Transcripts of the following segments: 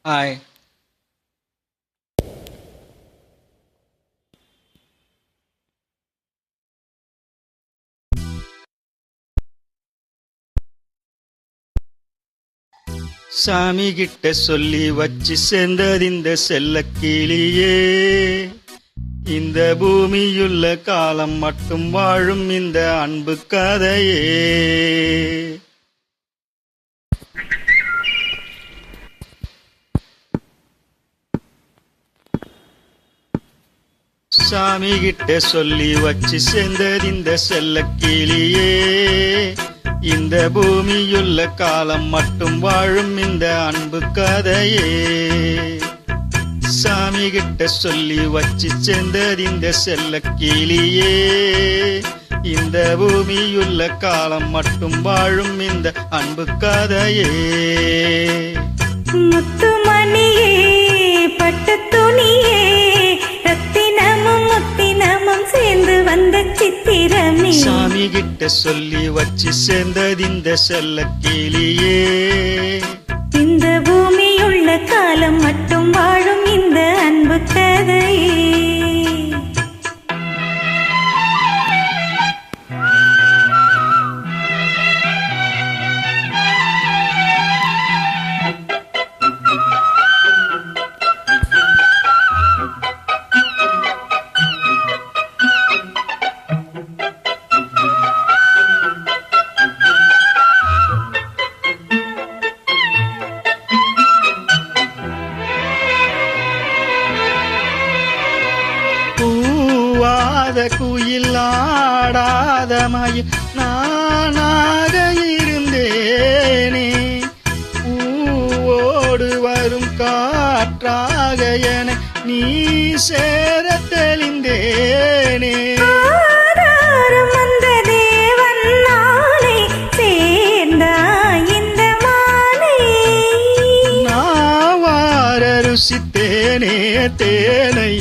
Hi. சாமி கிட்ட சொல்லி வச்சு சேர்ந்தது இந்த செல்ல கிளியே, இந்த பூமியுள்ள காலம் மட்டும் வாழும் இந்த அன்பு கதையே. சாமி கிட்ட சொல்லி வச்சு சேர்ந்தது இந்த செல்ல கிளியே, இந்த பூமியுள்ள காலம் மட்டும் வாழும் இந்த அன்பு கதையே. சாமி கிட்ட சொல்லி வச்சு சேர்ந்தது இந்த செல்ல கிளியே, இந்த பூமியுள்ள காலம் மட்டும் வாழும் இந்த அன்பு கதையே. முத்துமணியே பட்டு துணியே, ரத்தினமும் முத்தினமும் சேர்ந்து வந்த சித்திரமே. சாமி கிட்ட சொல்லி வச்சு சேர்ந்தது இந்த செல்ல கிளியே, இந்த பூமியுள்ள காலம் மட்டும் வாழும் இந்த அன்பு கதையே. பூவாத குயில் ஆடாத மயில் நானாக இருந்தேனே, பூவோடு வரும் காற்றாக என நீ சேர தெளிந்தேனே. ஆதாரம் வந்த தேவன் நாளை சேர்ந்தாய் இந்த மாலை. நாவார ருசித்தேனே தேனை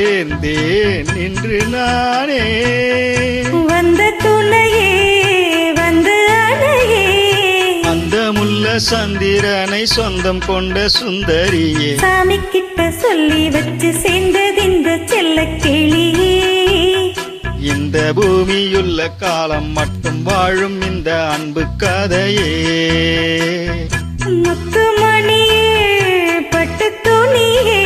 ஏந்தேன் நின்று நானே. வந்த துணையே வந்து அணையே, அந்த முல்ல சந்திரனை சொந்தம் கொண்ட சுந்தரியே. சாமி கிட்ட சொல்லி வச்சு சேர்ந்தது இந்த செல்ல கிளியே, இந்த பூமியுள்ள காலம் மட்டும் வாழும் இந்த அன்பு கதையே. முத்துமணியே பட்டு துணியே,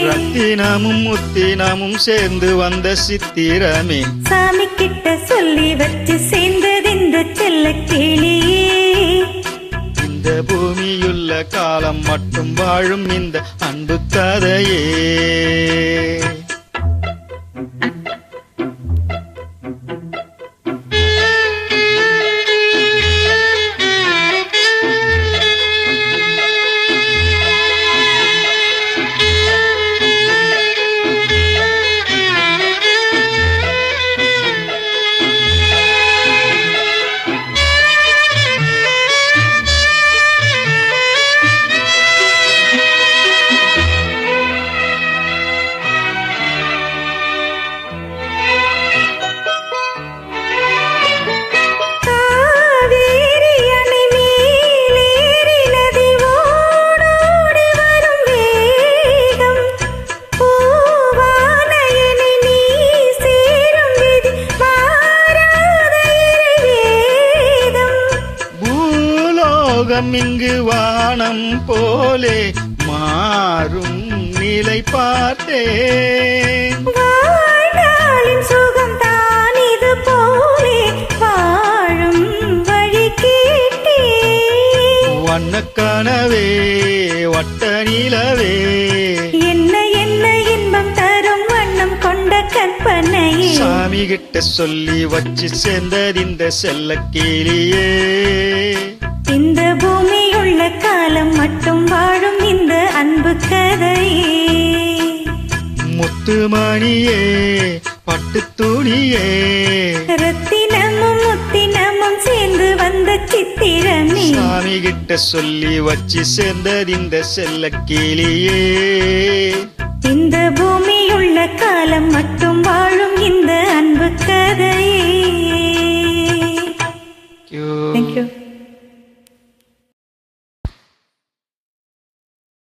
ரத்தினமும் முத்தினமும் சேர்ந்து வந்த சித்திரமே. சாமி கிட்ட சொல்லி வச்சு சேர்ந்தது இந்த செல்ல கிளியே, இந்த பூமியுள்ள காலம் மட்டும் வாழும் இந்த அன்பு கதையே. இங்கு வானம் போலே மாறும் நிலை பார்த்தேன். வாழ்நாளின் சுகம் தான் இது போலே வாழும் வழி கேட்டேன். வண்ணக்கனவே வட்ட நிலவே, என்ன என்ன இன்பம் தரும் வண்ணம் கொண்ட கற்பனையே. சாமி கிட்ட சொல்லி வச்சு சேர்ந்தது இந்த செல்ல கிளியே, இந்த பூமியுள்ள காலம் மட்டும் வாழும் இந்த அன்பு கதையே. முத்துமணியே பட்டு துணியே, ரத்தினமும் முத்தினமும் சேர்ந்து வந்த சித்திரமே. சாமி கிட்ட சொல்லி வச்சு சேர்ந்தது இந்த செல்ல கிளியே, இந்த பூமியுள்ள காலம் மட்டும் வாழும்